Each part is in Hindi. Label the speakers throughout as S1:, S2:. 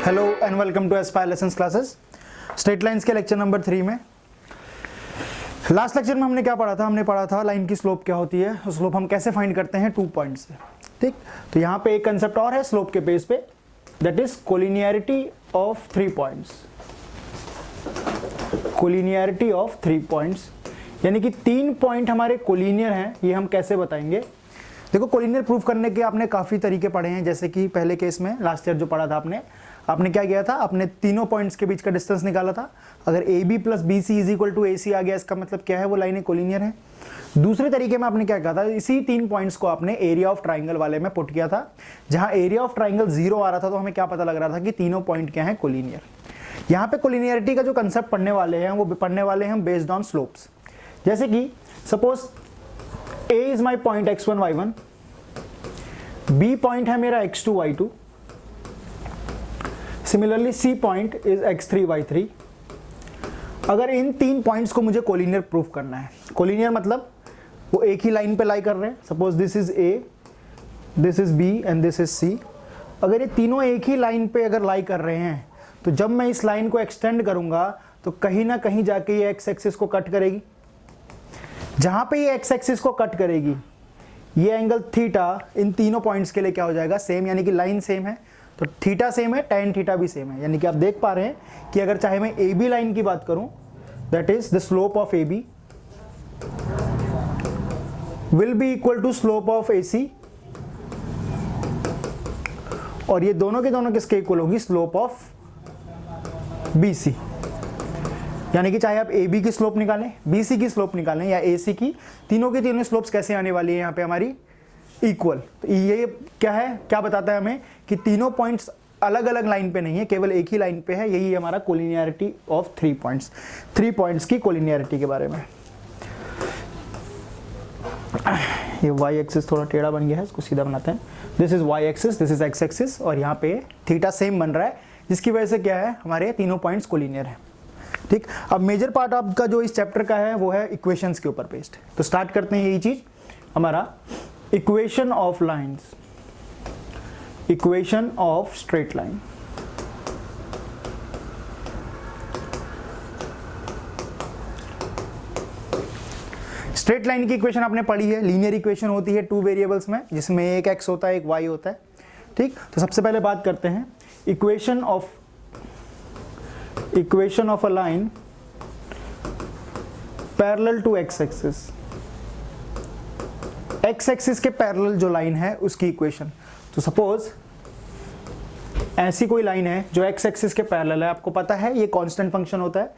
S1: Hello and welcome to Aspire Lessons classes. Straight lines के लेक्चर नंबर 3 में लास्ट लेक्चर में हमने क्या पढ़ा था? हमने पढ़ा था लाइन की स्लोप क्या होती है, स्लोप हम कैसे फाइंड करते हैं 2 पॉइंट से। ठीक, तो यहाँ पे एक कंसेप्ट और है स्लोप के बेस पे, that is collinearity of 3 points. Collinearity of 3 points यानी कि 3 पॉइंट हमारे कोलिनियर हैं, ये हम कैसे बताएंगे? देखो, कोलिनियर प्रूफ करने के आपने काफ़ी तरीके पढ़े हैं, जैसे कि पहले केस में लास्ट ईयर जो पढ़ा था आपने क्या किया था? आपने तीनों पॉइंट्स के बीच का डिस्टेंस निकाला था। अगर A B plus B C is equal to A C आ गया, इसका मतलब क्या है? वो लाइनें कोलिनियर हैं। दूसरे तरीके में आपने क्या कहा था? इसी 3 पॉइंट्स को आपने एरिया ऑफ ट्राइंगल वाले में पुट किया था। जहां एरिया ऑफ ट्राइंगल 0 आ रहा था तो हमें क्या पता लग रहा था कि तीनों पॉइंट क्या है? कोलिनियर। यहाँ पे कोलिनियरिटी का जो कंसेप्ट पढ़ने वाले हैं वो पढ़ने वाले हैं बेस्ड ऑन स्लोप्स। जैसे कि suppose A is my point x1 y1, B point है मेरा x2 y2, similarly C point is x3 y3। अगर इन 3 पॉइंट्स को मुझे कोलिनियर प्रूफ करना है, कोलिनियर मतलब वो एक ही लाइन पे लाई कर रहे हैं। Suppose this is A, this is B and this is C. अगर ये तीनों एक ही लाइन पे अगर लाई कर रहे हैं तो जब मैं इस लाइन को एक्सटेंड करूंगा तो कहीं ना कहीं जाके ये एक्स एक्सिस को कट करेगी। जहां पे ये एक्स एक्सिस को कट करेगी, ये एंगल थीटा इन तीनों पॉइंट्स के लिए क्या हो जाएगा? सेम, यानी कि लाइन सेम है तो थीटा सेम है, tan थीटा भी सेम है। यानी कि आप देख पा रहे हैं कि अगर चाहे मैं ए बी लाइन की बात करूं, that is the slope of A B will be equal to slope of A C, और ये दोनों के दोनों किसके इक्वल होगी? Slope of B C. यानी कि चाहे आप ए बी की स्लोप निकालें, बी सी की स्लोप निकालें या ए सी की, तीनों की तीनों स्लोप्स कैसे आने वाली है यहाँ पे हमारी? इक्वल। तो ये क्या है, क्या बताता है हमें कि तीनों पॉइंट्स अलग अलग लाइन पे नहीं है, केवल एक ही लाइन पे है। यही हमारा कोलिनियरिटी ऑफ 3 पॉइंट्स, 3 पॉइंट्स की कोलिनियरिटी के बारे में। ये y एक्सिस थोड़ा टेढ़ा बन गया है, इसको सीधा बनाते हैं। This is y axis, this is x axis, और यहाँ पे थीटा सेम बन रहा है, जिसकी वजह से क्या है? हमारे तीनों पॉइंट्स कोलिनियर है। ठीक, अब मेजर पार्ट आपका जो इस चैप्टर का है वो है इक्वेशंस के ऊपर बेस्ड। तो स्टार्ट करते हैं यही चीज हमारा equation of lines, equation of straight line. Straight line की इक्वेशन आपने पढ़ी है, लीनियर इक्वेशन होती है 2 वेरिएबल्स में, जिसमें एक x होता है, एक y होता है। ठीक, तो सबसे पहले बात करते हैं equation of a line parallel to x axis. x axis के पैरेलल जो लाइन है उसकी इक्वेशन। तो सपोज ऐसी कोई लाइन है जो x एक्सिस के पैरेलल है, आपको पता है ये कांस्टेंट फंक्शन होता है।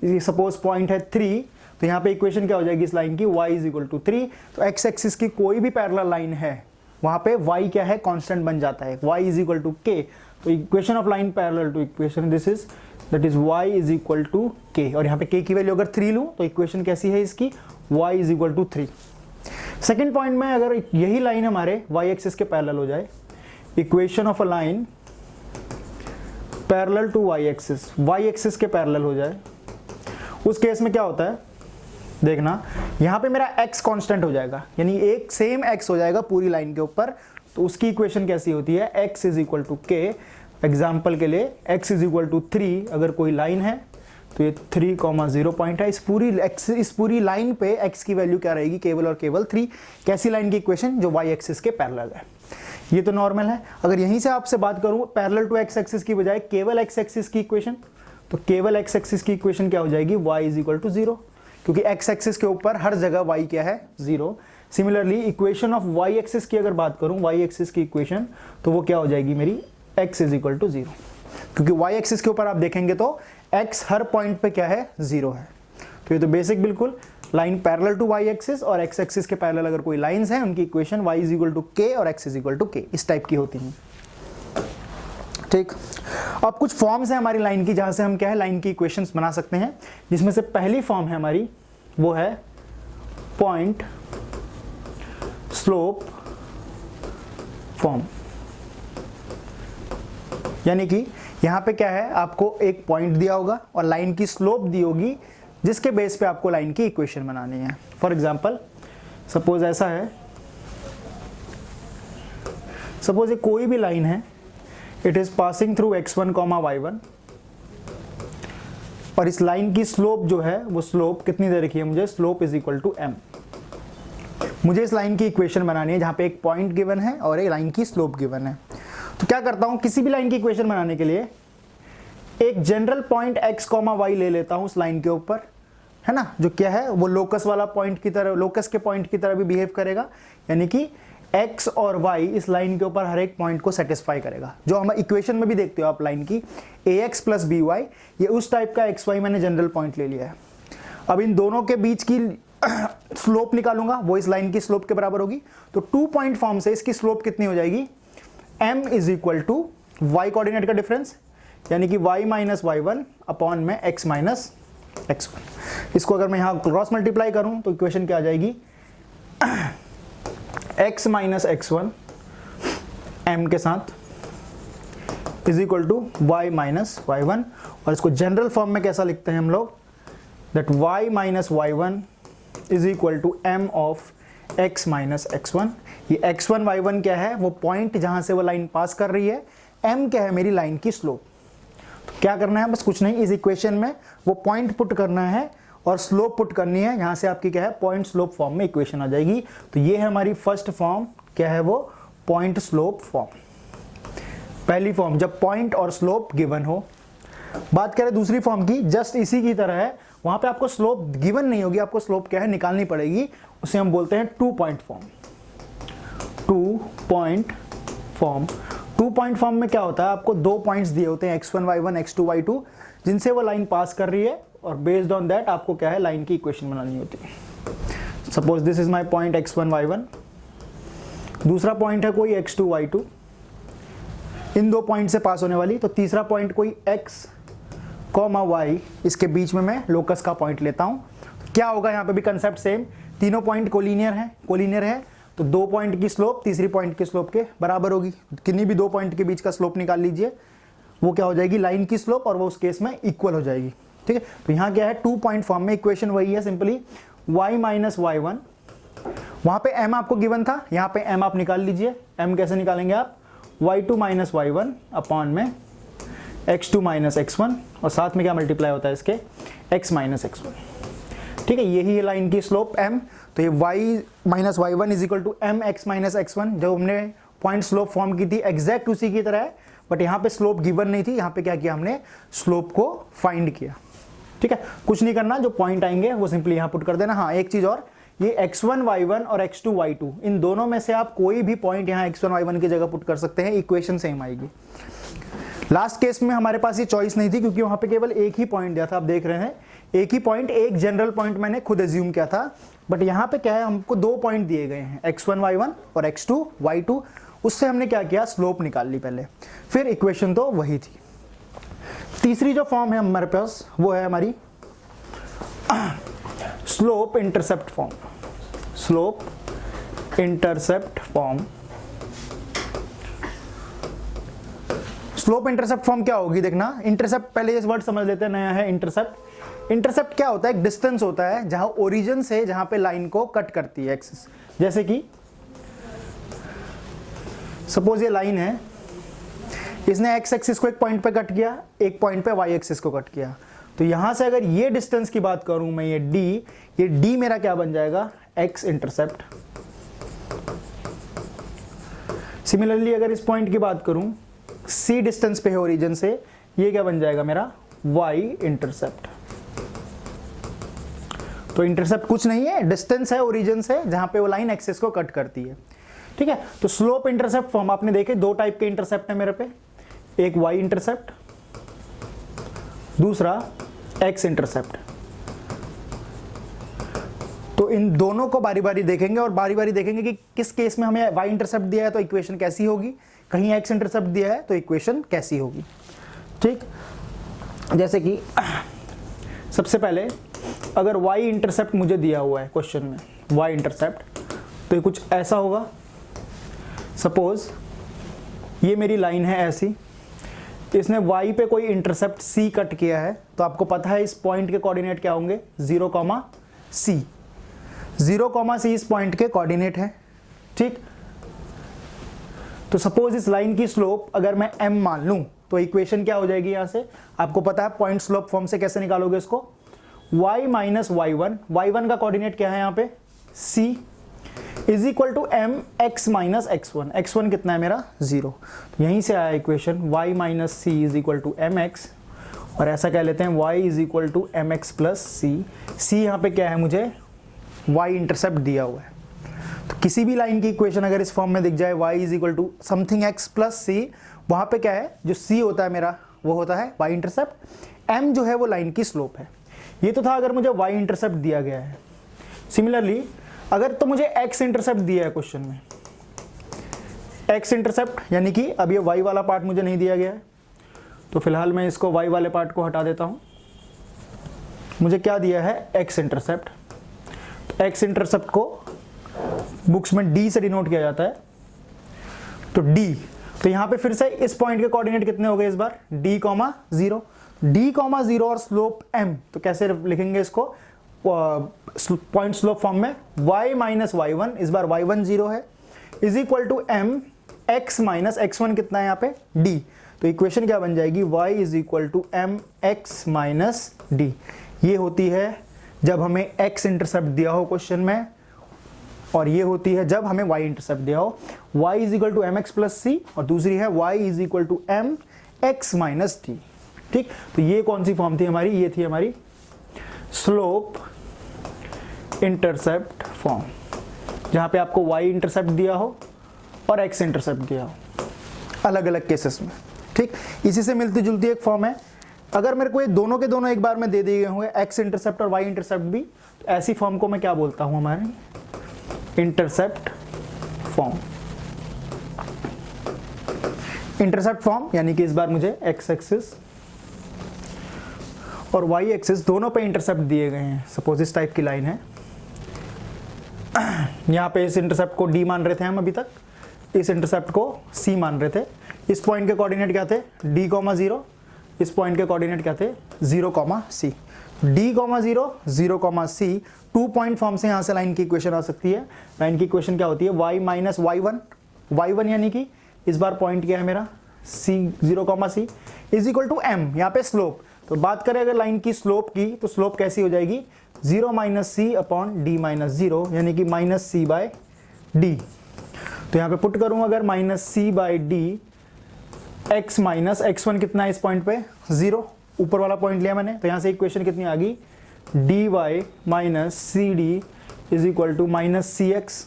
S1: ये सपोज पॉइंट है 3, तो यहाँ पे इक्वेशन क्या हो जाएगी इस लाइन की? y is equal to 3। तो x एक्सिस की कोई भी पैरेलल लाइन है वहां पे y क्या है? कांस्टेंट बन जाता है, y is equal to k। तो equation of line parallel to equation this is that is y is equal to k, और यहाँ पे k की वैल्यू अगर 3 लूं तो इक्वेशन कैसी है इसकी? y is equal to 3। Second point में अगर यही लाइन हमारे y एक्सिस के पैरेलल हो जाए, equation of a line parallel to y axis के पैरेलल हो जाए, उस केस में क्या होता है? देखना, यहाँ पे मेरा x कांस्टेंट हो जाएगा, यानी एक सेम x हो जाएगा पूरी लाइन के ऊपर। तो उसकी इक्वेशन कैसी होती है? x is equal to k। Example के लिए x इज इक्वल टू 3 अगर कोई लाइन है तो ये 3,0 पॉइंट है। इस पूरी लाइन पे x की वैल्यू क्या रहेगी? केवल और केवल 3। कैसी लाइन की इक्वेशन? जो y एक्सिस के पैरेलल है। ये तो नॉर्मल है। अगर यहीं से आपसे बात करूं पैरेलल टू x एक्सिस की बजाय केवल x एक्सिस की इक्वेशन, तो केवल x एक्सिस की इक्वेशन क्या हो जाएगी? y इज इक्वल टू 0, क्योंकि x एक्सिस के ऊपर हर जगह y क्या है? 0। Similarly equation of y axis की अगर बात करूं, y एक्सिस की इक्वेशन, तो वो क्या हो जाएगी मेरी? x इज इक्वल टू 0, क्योंकि y एक्सिस के ऊपर आप देखेंगे तो x हर पॉइंट पे क्या है? 0 है। तो ये तो बेसिक बिल्कुल line parallel to y axis और x एक्सिस के पैरेलल अगर कोई लाइंस हैं उनकी equation y is equal to k और x is equal to k इस टाइप की होती हैं। ठीक, अब कुछ फॉर्म्स है हमारी लाइन की जहां से हम क्या है? लाइन की इक्वेशंस बना सकते हैं, जिसमें से पहली फॉर्म है हमारी वो है पॉइंट स्लोप फॉर्म। यानी कि यहां पे क्या है? आपको एक पॉइंट दिया होगा और लाइन की स्लोप दी होगी, जिसके बेस पे आपको लाइन की इक्वेशन बनानी है। फॉर एग्जांपल सपोज ऐसा है, सपोज ये कोई भी लाइन है it is passing through x1 comma y1, और इस लाइन की स्लोप जो है वो स्लोप कितनी दे रखी है मुझे, slope is equal to m। मुझे इस लाइन की इक्वेशन बनानी है जहां पे एक पॉइंट गिवन है और एक लाइन की स्लोप गिवन है। तो क्या करता हूं, किसी भी लाइन की इक्वेशन बनाने के लिए एक general point x comma y ले लेता हूं उस लाइन के ऊपर, है ना, जो क्या है वो लोकस वाला पॉइंट की तरह, लोकस के पॉइंट की तरह भी बिहेव करेगा, यानी कि x और y इस लाइन के ऊपर हर एक पॉइंट को सेटिस्फाई करेगा। जो हम इक्वेशन में भी देखते हो आप लाइन की ax प्लस by, ये उस टाइप का xy मैंने जनरल पॉइंट ले लिया है। अब इन दोनों के बीच की स्लोप निकालूंगा, वो इस लाइन की स्लोप के बराबर होगी। तो 2 पॉइंट फॉर्म से इसकी स्लोप कितनी हो जाएगी, m is equal to y coordinate का डिफरेंस, यानी कि y माइनस y1 अपॉन में x माइनस x1। इसको अगर मैं यहाँ क्रॉस मल्टीप्लाई करूँ तो इक्वेशन क्या आ जाएगी, x माइनस x1 m के साथ is equal to y minus y1, और इसको जनरल फॉर्म में कैसा लिखते हैं हम लोग, that y minus y1 is equal to m of x minus x1। ये x1 y1 क्या है, वो पॉइंट जहां से वो लाइन पास कर रही है, m क्या है मेरी लाइन की स्लोप। तो क्या करना है, बस कुछ नहीं, इस इक्वेशन में वो पॉइंट पुट करना है और स्लोप पुट करनी है, यहां से आपकी क्या है पॉइंट स्लोप फॉर्म में इक्वेशन आ जाएगी। तो ये है हमारी फर्स्ट फॉर्म, क्या है वो, पॉइंट स्लोप फॉर्म, पहली फॉर्म जब पॉइंट और स्लोप गिवन हो। बात करें दूसरी फॉर्म की, जस्ट इसी की तरह है, वहां पे आपको स्लोप गिवन नहीं होगी, आपको स्लोप क्या है निकालनी पड़ेगी, उसे हम बोलते हैं 2 point form. 2 point form, 2 point form में क्या होता है, आपको 2 पॉइंट्स दिए होते हैं x1 y1 x2 y2, जिनसे वो लाइन पास कर रही है, और बेस्ड ऑन दैट आपको क्या है लाइन की इक्वेशन बनानी होती है। Suppose this is my point x1 y1, दूसरा पॉइंट है कोई x2 y2, इन 2 पॉइंट से पास होने वाली, तो तीसरा पॉइंट कोई x कॉमा y, इसके बीच में मैं लोकस का पॉइंट लेता हूं। क्या होगा, यहाँ पे भी कंसेप्ट सेम, तीनों पॉइंट कोलिनियर है, तो 2 पॉइंट की स्लोप तीसरी पॉइंट की स्लोप के बराबर होगी। किन्हीं भी 2 पॉइंट के बीच का स्लोप निकाल लीजिए, वो क्या हो जाएगी लाइन की स्लोप, और वो उस केस में इक्वल हो जाएगी। ठीक है, तो यहाँ क्या है 2 पॉइंट फॉर्म में इक्वेशन वही है, सिंपली y माइनस y1, वहां पे m आपको गिवन था, यहाँ पे m आप निकाल लीजिए। m कैसे निकालेंगे आप, y2 माइनस y1 अपॉन में x2 माइनस x1, और साथ में क्या मल्टीप्लाई होता है इसके, x माइनस x1। ठीक है, यही है लाइन की स्लोप m। तो ये y minus y1 is equal to m x minus x1, जो हमने पॉइंट स्लोप फॉर्म की थी एग्जैक्ट उसी की तरह है, बट यहाँ पे स्लोप गिवन नहीं थी, यहाँ पे क्या किया हमने, स्लोप को फाइंड किया। ठीक है, कुछ नहीं करना, जो पॉइंट आएंगे वो सिंपली यहाँ पुट कर देना। हाँ, एक चीज और, ये x1 y1 और x2 y2, इन दोनों में से आप कोई भी पॉइंट यहाँ x1 y1 की जगह पुट कर सकते हैं, इक्वेशन सेम आएगी। लास्ट केस में हमारे पास ये चॉइस नहीं थी, क्योंकि वहां पे केवल एक ही पॉइंट दिया था, आप देख रहे हैं एक ही पॉइंट, एक जनरल पॉइंट मैंने खुद एज्यूम किया था, बट यहाँ पे क्या है, हमको 2 पॉइंट दिए गए हैं, x1 y1 और x2 y2, उससे हमने क्या किया, स्लोप निकाल ली पहले, फिर इक्वेशन तो वही थी। तीसरी जो फॉर्म है हमारे पास, वो है हमारी slope intercept form. Slope intercept form, slope intercept form क्या होगी, देखना, इंटरसेप्ट पहले इस वर्ड समझ लेते हैं, नया है इंटरसेप्ट। इंटरसेप्ट क्या होता है, एक डिस्टेंस होता है जहां ओरिजिन से जहां पे लाइन को कट करती है एक्सिस। जैसे कि सपोज ये लाइन है, इसने एक्स एक्सिस को एक पॉइंट पे कट किया, एक पॉइंट पे वाई एक्सिस को कट किया, तो यहां से अगर ये डिस्टेंस की बात करूं मैं, ये डी मेरा क्या बन जाएगा, एक्स इंटरसेप्ट। सिमिलरली अगर इस पॉइंट की बात करूं, सी डिस्टेंस पे है ओरिजिन से, ये क्या बन जाएगा मेरा, वाई इंटरसेप्ट। तो इंटरसेप्ट कुछ नहीं है, डिस्टेंस है ओरिजिन से जहां पे वो लाइन एक्सिस को कट करती है। ठीक है, तो स्लोप इंटरसेप्ट फॉर्म आपने देखे, 2 टाइप के इंटरसेप्ट है मेरे पे, एक वाई इंटरसेप्ट, दूसरा एक्स इंटरसेप्ट। तो इन दोनों को बारी बारी देखेंगे और बारी बारी देखेंगे कि किस केस में हमें वाई इंटरसेप्ट दिया है तो इक्वेशन कैसी होगी, कहीं एक्स इंटरसेप्ट दिया है तो इक्वेशन कैसी होगी। ठीक, जैसे कि सबसे पहले अगर y इंटरसेप्ट मुझे दिया हुआ है क्वेश्चन में, y इंटरसेप्ट, तो ये कुछ ऐसा होगा। सपोज ये मेरी लाइन है ऐसी, इसने y पे कोई इंटरसेप्ट c कट किया है, तो आपको पता है इस पॉइंट के कोऑर्डिनेट क्या होंगे, 0, c। 0, c इस पॉइंट के कोऑर्डिनेट है। ठीक, तो सपोज इस लाइन की स्लोप अगर मैं m मान लूं तो इक्वेशन क्या हो जाएगी यहां से, आपको पता है पॉइंट स्लोप फॉर्म से कैसे निकालोगे इसको, y माइनस y1 का कोऑर्डिनेट क्या है यहाँ पे c is equal to m x minus x1 कितना है मेरा 0। तो यहीं से आया equation y minus C is equal to M X, और ऐसा कह लेते हैं y is equal to M X plus C यहाँ पे क्या है मुझे y इंटरसेप्ट दिया हुआ है। तो किसी भी लाइन की इक्वेशन अगर इस फॉर्म में दिख जाए y is equal to something x plus C, वहाँ पे क्या है जो c होता है मेरा वो होता है y इंटरसेप्ट, m जो है वो लाइन की स्लोप है। ये तो था अगर मुझे y इंटरसेप्ट दिया गया है। सिमिलरली अगर तो मुझे x इंटरसेप्ट दिया है क्वेश्चन में, x इंटरसेप्ट यानी कि अब ये y वाला पार्ट मुझे नहीं दिया गया है, तो फिलहाल मैं इसको y वाले पार्ट को हटा देता हूँ। मुझे क्या दिया है x इंटरसेप्ट, तो x इंटरसेप्ट को बुक्स में d से डिनोट किया जाता है, तो d, तो यहाँ पे फिर से इस पॉइंट के कोऑर्डिनेट कितने हो गए इस बार d, 0 और स्लोप m, तो कैसे लिखेंगे इसको पॉइंट स्लोप फॉर्म में y माइनस y1, इस बार y1 0 है, is equal to m x minus x1 कितना है यहाँ पे d। तो इक्वेशन क्या बन जाएगी y is equal to m x minus d। ये होती है जब हमें x इंटरसेप्ट दिया हो क्वेश्चन में, और ये होती है जब हमें y इंटरसेप्ट दिया हो, y is equal to M X plus C, और दूसरी है y is equal to M X minus D. ठीक, तो ये कौन सी फॉर्म थी हमारी, ये थी हमारी स्लोप इंटरसेप्ट फॉर्म, जहां पे आपको y इंटरसेप्ट दिया हो और x इंटरसेप्ट दिया हो अलग अलग केसेस में। ठीक, इसी से मिलती जुलती एक फॉर्म है। अगर मेरे को ये दोनों के दोनों एक बार में दे दिए हुए x इंटरसेप्ट और y इंटरसेप्ट भी, तो ऐसी फॉर्म को मैं क्या बोलता हूं, हमारी इंटरसेप्ट फॉर्म। इंटरसेप्ट फॉर्म यानी कि इस बार मुझे x एक्सिस और y एक्सिस दोनों पे इंटरसेप्ट दिए गए हैं। सपोज इस टाइप की लाइन है, यहाँ पे इस इंटरसेप्ट को d मान रहे थे हम अभी तक, इस इंटरसेप्ट को c मान रहे थे। इस पॉइंट के कोऑर्डिनेट क्या थे d, 0, इस पॉइंट के कोऑर्डिनेट क्या थे 0, c। d, 0, c 2 point form से यहाँ से लाइन की इक्वेशन आ सकती है। लाइन की इक्वेशन क्या होती है y माइनस y1 यानी कि इस बार पॉइंट क्या है मेरा c, 0, c is equal to m, यहाँ पे स्लोप। तो बात करें अगर लाइन की स्लोप की, तो स्लोप कैसी हो जाएगी 0 माइनस सी अपॉन डी माइनस 0, यानी कि माइनस सी बाय डी। तो यहाँ पे पुट करूँ अगर minus C by D, x minus x1 कितना है इस पॉइंट पे 0, ऊपर वाला पॉइंट लिया मैंने, तो यहाँ से इक्वेशन कितनी आ गई dy minus C D is equal to minus C x.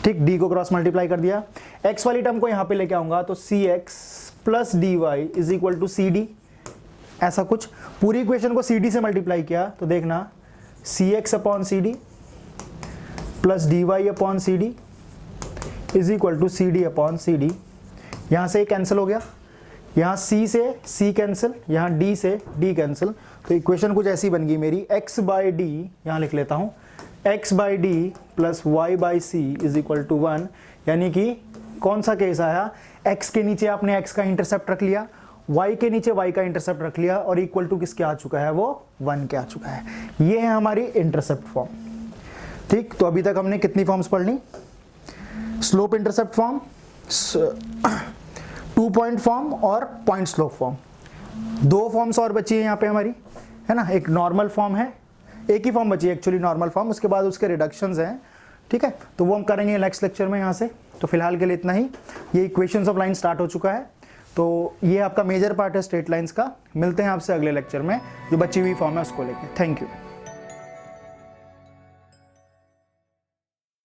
S1: ठीक, d को क्रॉस मल्टीप्लाई कर दिया, x वाली टर्म को यहाँ पे लेके आऊंगा तो C X plus D Y is equal to C D. ऐसा कुछ पूरी इक्वेशन को सी डी से मल्टीप्लाई किया तो देखना C X upon C D plus D Y upon C D is equal to C D upon C D. यहाँ से कैंसिल हो गया, यहाँ c से c कैंसिल, यहाँ d से d कैंसिल। तो इक्वेशन कुछ ऐसी बन गई मेरी x बाई डी, यहाँ लिख लेता हूँ x by D plus y by C is equal to 1। यानी कि कौन सा केस आया, x के नीचे आपने x का इंटरसेप्ट रख लिया, y के नीचे y का इंटरसेप्ट रख लिया, और इक्वल टू किसके आ चुका है, वो 1 के आ चुका है। ये है हमारी इंटरसेप्ट फॉर्म। ठीक, तो अभी तक हमने कितनी फॉर्म्स पढ़ ली, slope intercept form, 2 point form और पॉइंट स्लोप फॉर्म। 2 फॉर्म्स और बची है यहाँ पे हमारी, है ना। एक नॉर्मल फॉर्म है, एक ही फॉर्म बची है एक्चुअली नॉर्मल फॉर्म, उसके बाद उसके रिडक्शंस हैं। ठीक है, तो वो हम करेंगे नेक्स्ट लेक्चर में यहाँ से। तो फिलहाल के लिए इतना ही। ये इक्वेशंस ऑफ लाइन स्टार्ट हो चुका है, तो ये आपका मेजर पार्ट है स्ट्रेट लाइंस का। मिलते हैं आपसे अगले लेक्चर में, जो बची हुई फॉर्म है उसको लेके। Thank you.